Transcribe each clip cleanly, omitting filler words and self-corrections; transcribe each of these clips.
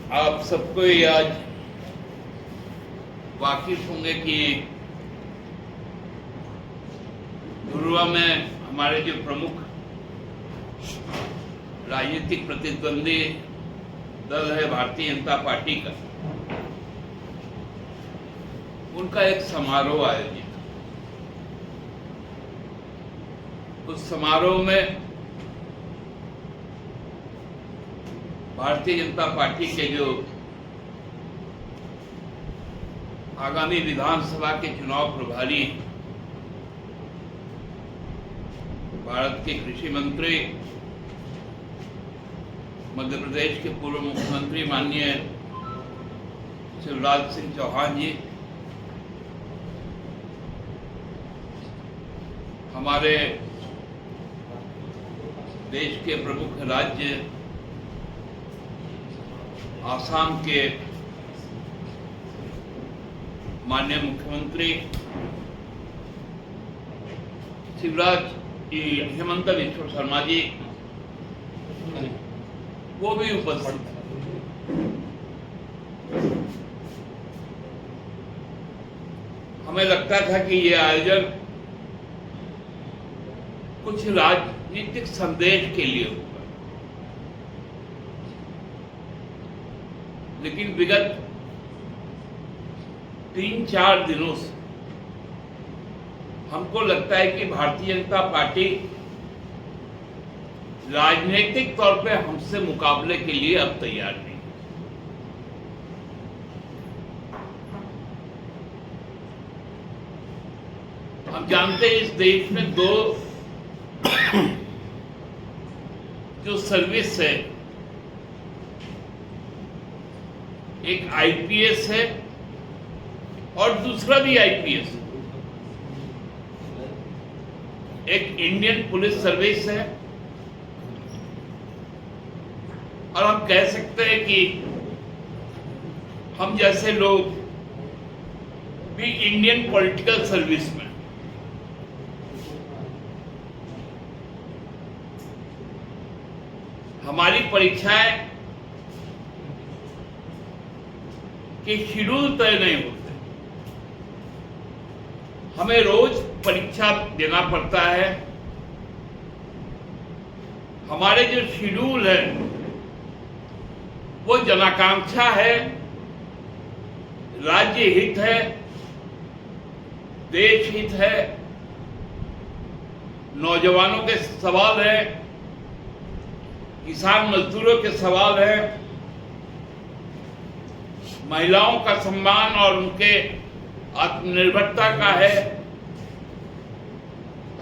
आप सबको ये आज वाकिफ होंगे कि धुर्वा में हमारे जो प्रमुख राजनीतिक प्रतिद्वंदी दल है भारतीय जनता पार्टी का, उनका एक समारोह आयोजित। उस समारोह में भारतीय जनता पार्टी के जो आगामी विधानसभा के चुनाव प्रभारी, भारत के कृषि मंत्री, मध्य प्रदेश के पूर्व मुख्यमंत्री माननीय शिवराज सिंह चौहान जी, हमारे देश के प्रमुख राज्य आसाम के माननीय मुख्यमंत्री हेमंत बिस्वा शर्मा जी, वो भी उपस्थित। हमें लगता था कि ये आयोजन कुछ राजनीतिक संदेश के लिए होगा, लेकिन विगत 3-4 दिनों से हमको लगता है कि भारतीय जनता पार्टी राजनीतिक तौर पे हमसे मुकाबले के लिए अब तैयार नहीं है। हम जानते हैं इस देश में दो जो सर्विस है, एक आईपीएस है और दूसरा भी आईपीएस है। एक इंडियन पुलिस सर्विस है और हम कह सकते हैं कि हम जैसे लोग भी इंडियन पॉलिटिकल सर्विस में। हमारी परीक्षाएं के शेड्यूल तय नहीं होते, हमें रोज परीक्षा देना पड़ता है। हमारे जो शेड्यूल है वो जनाकांक्षा है, राज्य हित है, देश हित है, नौजवानों के सवाल है, किसान मजदूरों के सवाल है, महिलाओं का सम्मान और उनके आत्मनिर्भरता का है,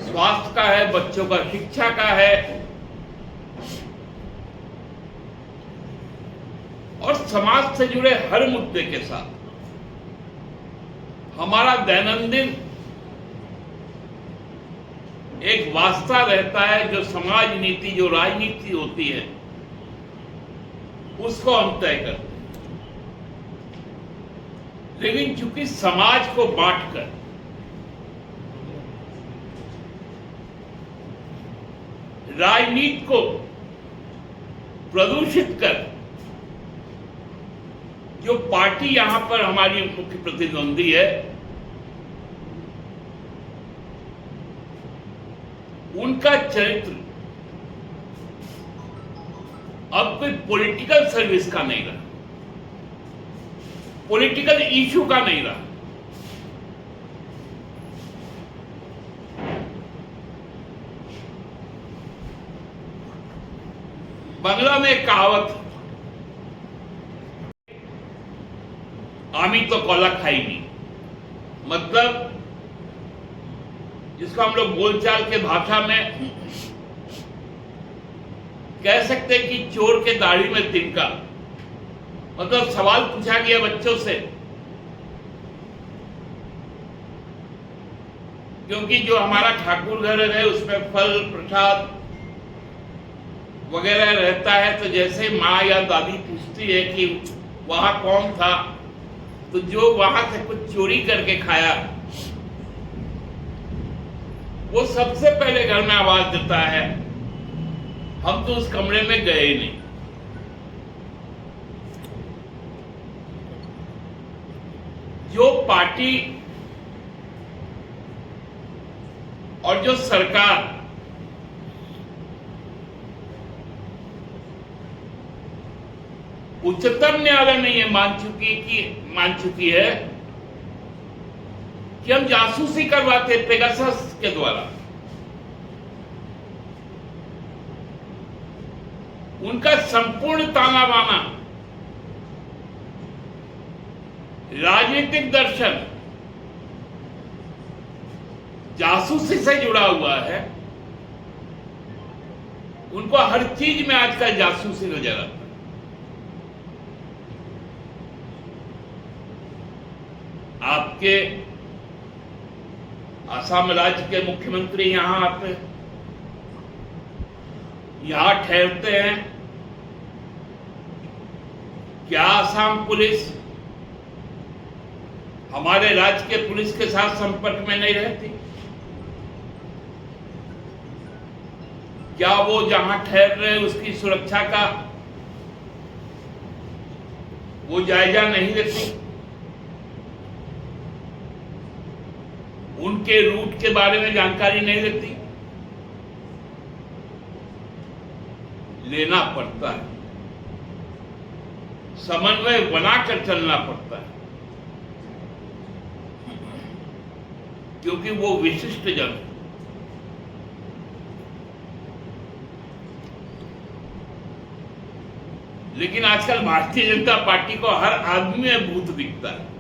स्वास्थ्य का है, बच्चों का शिक्षा का है और समाज से जुड़े हर मुद्दे के साथ हमारा दैनंदिन एक वास्ता रहता है। जो समाज नीति, जो राजनीति होती है, उसको हम तय करते हैं। लेकिन चूंकि समाज को बांटकर राजनीति को प्रदूषित कर जो पार्टी यहां पर हमारी मुख्य प्रतिद्वंदी है, उनका चरित्र अब कोई पॉलिटिकल सर्विस का नहीं रहा, पॉलिटिकल इशू का नहीं रहा। बांग्ला में एक कहावत, आमी तो कोला खाई नहीं, मतलब जिसको हम लोग बोलचाल के भाषा में कह सकते कि चोर के दाढ़ी में तिनका। मतलब सवाल पूछा गया बच्चों से, क्योंकि जो हमारा ठाकुर घर है उसमें फल प्रसाद वगैरह रहता है, तो जैसे माँ या दादी पूछती है कि वहां कौन था, तो जो वहां से कुछ चोरी करके खाया वो सबसे पहले घर में आवाज देता है, हम तो उस कमरे में गए ही नहीं। पार्टी और जो सरकार उच्चतम न्यायालय ने यह मान चुकी है कि हम जासूसी करवाते पेगासस के द्वारा। उनका संपूर्ण ताना बाना राजनीतिक दर्शन जासूसी से जुड़ा हुआ है। उनको हर चीज में आजकल जासूसी नजर आता है। आपके असम राज्य के मुख्यमंत्री यहां आते हैं, यहां ठहरते हैं। क्या असम पुलिस हमारे राज्य के पुलिस के साथ संपर्क में नहीं रहती? क्या वो जहां ठहर रहे उसकी सुरक्षा का वो जायजा नहीं लेती? उनके रूट के बारे में जानकारी नहीं लेती? लेना पड़ता है, समन्वय बनाकर चलना पड़ता है, क्योंकि वो विशिष्ट जन है। लेकिन आजकल भारतीय जनता पार्टी को हर आदमी में भूत दिखता है।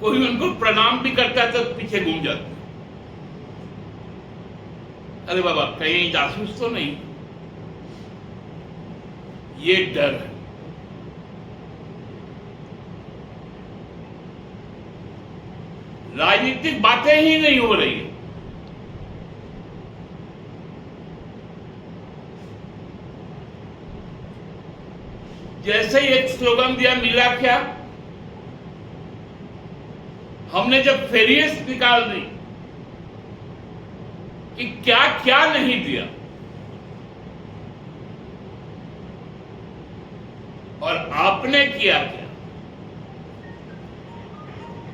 कोई उनको प्रणाम भी करता है तो पीछे घूम जाता है। अरे बाबा, कहीं जासूस तो नहीं? ये डर है। राजनीतिक बातें ही नहीं हो रही है। जैसे ही एक स्लोगन दिया, मिला क्या? हमने जब फेरियस निकाल दी कि क्या क्या नहीं दिया, और आपने किया क्या,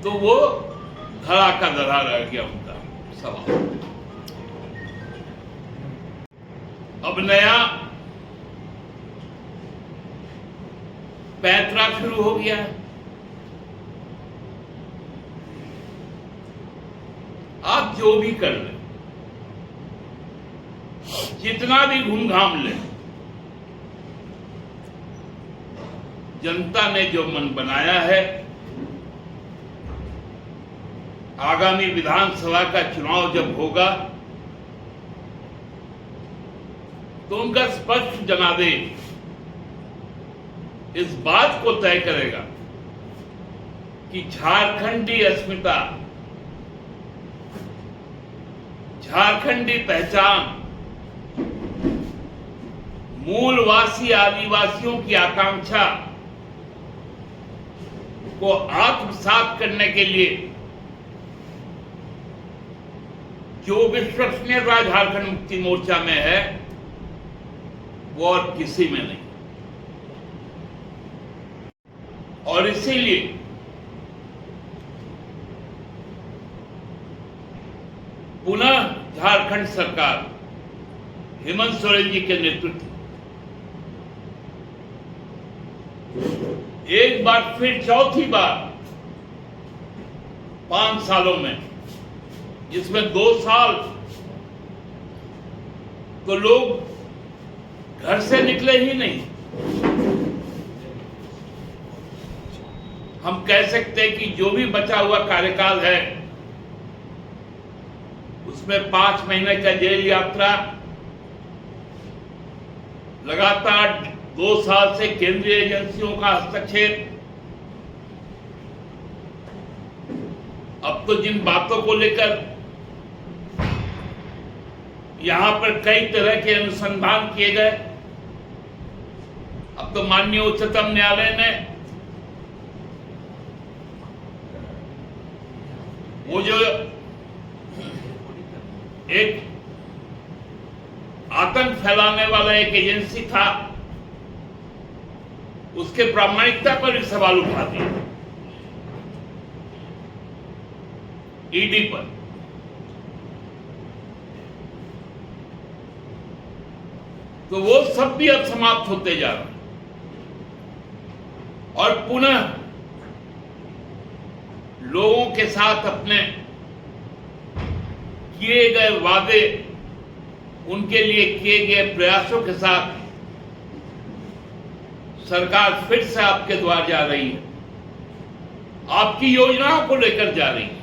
तो वो धड़ा का धड़ा रह गया उनका सवाल। अब नया पैंतरा शुरू हो गया है। आप जो भी कर लें, जितना भी घूम घाम लें, जनता ने जो मन बनाया है, आगामी विधानसभा का चुनाव जब होगा तो उनका स्पष्ट जनादेश इस बात को तय करेगा कि झारखंडी अस्मिता, झारखंडी पहचान, मूलवासी आदिवासियों की आकांक्षा को आत्मसात करने के लिए जो विश्वसनीयता झारखंड मुक्ति मोर्चा में है, वो और किसी में नहीं। और इसीलिए पुनः झारखंड सरकार हेमंत सोरेन जी के नेतृत्व एक बार फिर, चौथी बार 5 सालों में, जिसमें 2 साल तो लोग घर से निकले ही नहीं। हम कह सकते हैं कि जो भी बचा हुआ कार्यकाल है उसमें 5 महीने का जेल यात्रा, लगातार 2 साल से केंद्रीय एजेंसियों का हस्तक्षेप, अब तो जिन बातों को लेकर यहां पर कई तरह के अनुसंधान किए गए, अब तो माननीय उच्चतम न्यायालय ने वो जो एक आतंक फैलाने वाला एक एजेंसी था उसके प्रामाणिकता पर भी सवाल उठा दिए ईडी पर। तो वो सब भी अब समाप्त होते जा रहे हैं और पुनः लोगों के साथ अपने किए गए वादे, उनके लिए किए गए प्रयासों के साथ सरकार फिर से आपके द्वार जा रही है, आपकी योजनाओं को लेकर जा रही है।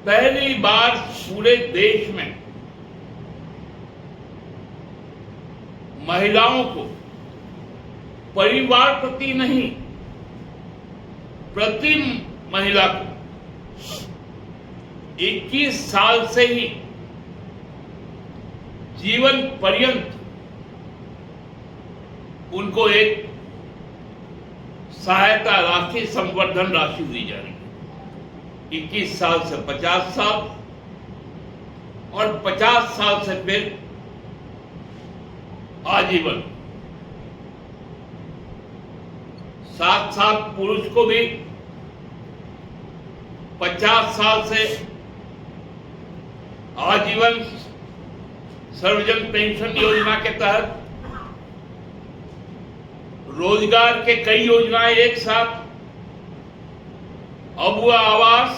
पहली बार पूरे देश में महिलाओं को परिवार प्रति नहीं, प्रति महिला को 21 साल से ही जीवन पर्यंत उनको एक सहायता राशि, संवर्धन राशि दी जा रही है। 21 साल से 50 साल और 50 साल से फिर आजीवन। साथ साथ पुरुष को भी 50 साल से आजीवन सर्वजन पेंशन योजना के तहत रोजगार के कई योजनाएं एक साथ, अबुआ आवास,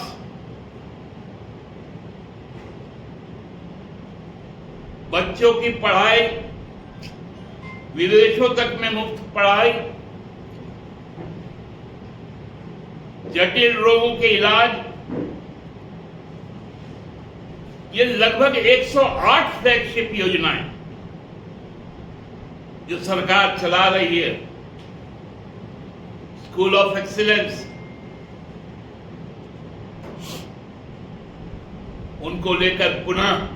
बच्चों की पढ़ाई, विदेशों तक में मुफ्त पढ़ाई, जटिल रोगों के इलाज, ये लगभग 108 फ्लैगशिप योजनाएं जो सरकार चला रही है। स्कूल ऑफ एक्सीलेंस, उनको लेकर पुनः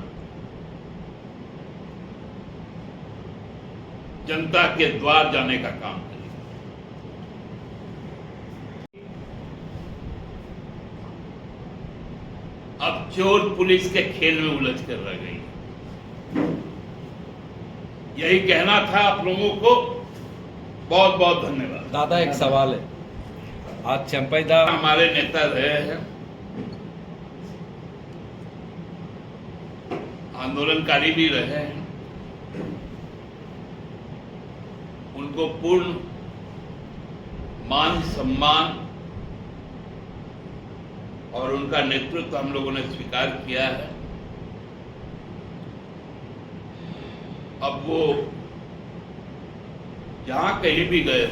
जनता के द्वार जाने का काम करें। अब चोर पुलिस के खेल में उलझ कर रह गई। यही कहना था आप लोगों को। बहुत बहुत धन्यवाद। दादा, एक सवाल है। आज चंपैदा हमारे नेता रहे हैं, आंदोलनकारी भी रहे हैं, उनको पूर्ण मान सम्मान और उनका नेतृत्व हम लोगों ने स्वीकार किया है। अब वो जहां कहीं भी गए,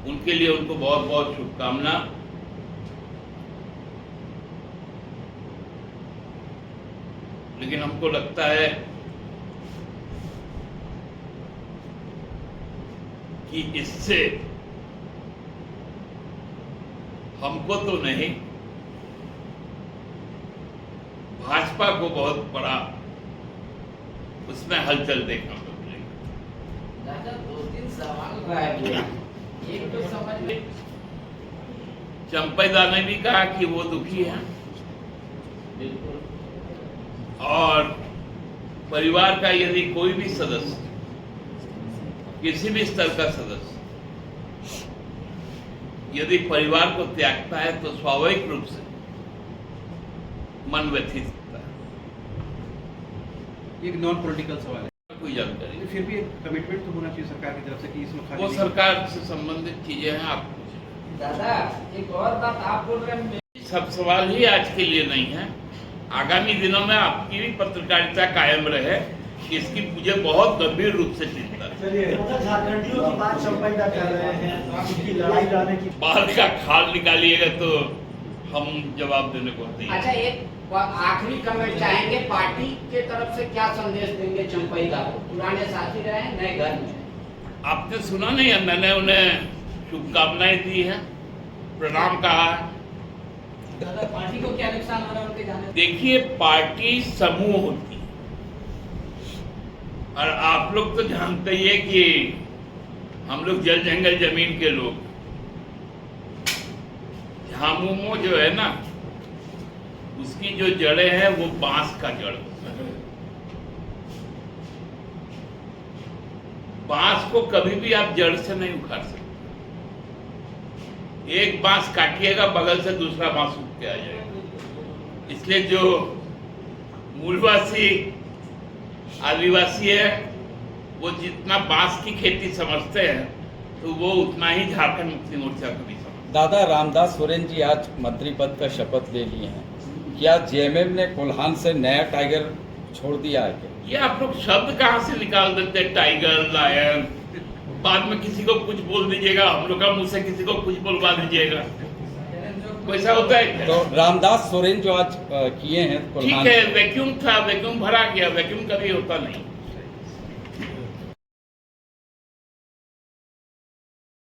उनके लिए उनको बहुत बहुत शुभकामना। लेकिन हमको लगता है कि इससे हमको तो नहीं, भाजपा को बहुत बड़ा उसमें हलचल देखने को मिलेगी। दादा, 2-3 सवाल रहा। एक तो समझ में, चंपैदा ने भी कहा कि वो दुखी है और परिवार का यदि कोई भी सदस्य, किसी भी स्तर का सदस्य यदि परिवार को त्यागता है तो स्वाभाविक रूप से मन व्यथित होता है। एक नॉन पॉलिटिकल सवाल है, कोई जानकारी फिर भी एक कमिटमेंट तो होना चाहिए सरकार की तरफ से कि इसमें वो सरकार से संबंधित चीजें हैं। आप दादा, एक और बात आप बोल रहे हैं, सब सवाल ही आज के लिए नहीं है। आगामी दिनों में आपकी भी पत्रकारिता कायम रहे, इसकी मुझे बहुत गंभीर रूप से चिंता है। झारखंडियों की बात चंपैदा कर रहे हैं, उनकी लड़ाई लाने की बाहर का खाल निकालिएगा तो हम जवाब देने को तैयार। अच्छा, एक आखिरी कमेंट चाहेंगे, पार्टी के तरफ से क्या संदेश देंगे चंपैदा को? पुराने साथी रहे, नए घर में। आपने सुना नहीं है, मैंने उन्हें शुभकामनाएं दी है, प्रणाम कहा है। दादा, पार्टी को क्या नुकसान हो रहा है उनके जाने से? देखिए, पार्टी समूह होती है और आप लोग तो जानते ही है कि हम लोग जल जंगल जमीन के लोग, झामुमो जो है ना, उसकी जो जड़ें हैं वो बांस का जड़। बांस को कभी भी आप जड़ से नहीं उखाड़ सकते। एक बांस काटिएगा, बगल से दूसरा बांस उठ के आ जाएगा। इसलिए जो मूलवासी आदिवासी है, वो जितना बांस की खेती समझते हैं, तो वो उतना ही झारखंड मुक्ति मोर्चा को भी समझते। दादा, रामदास सोरेन जी आज मंत्री पद का शपथ ले लिए हैं। क्या जेएमएम ने कोल्हान से नया टाइगर छोड़ दिया है क्या? ये आप लोग शब्द कहाँ से निकाल देते हैं, टाइगर, लायन? बाद में किसी को कुछ बोल दीजिएगा, हम लोग का मुंह से किसी को कुछ बोलवा दीजिएगा, वैसा होता है क्या? तो रामदास सोरेन जो आज किए हैं ठीक कोल्हान है, से- वैक्यूम था, वैक्यूम भरा गया, वैक्यूम कभी होता नहीं।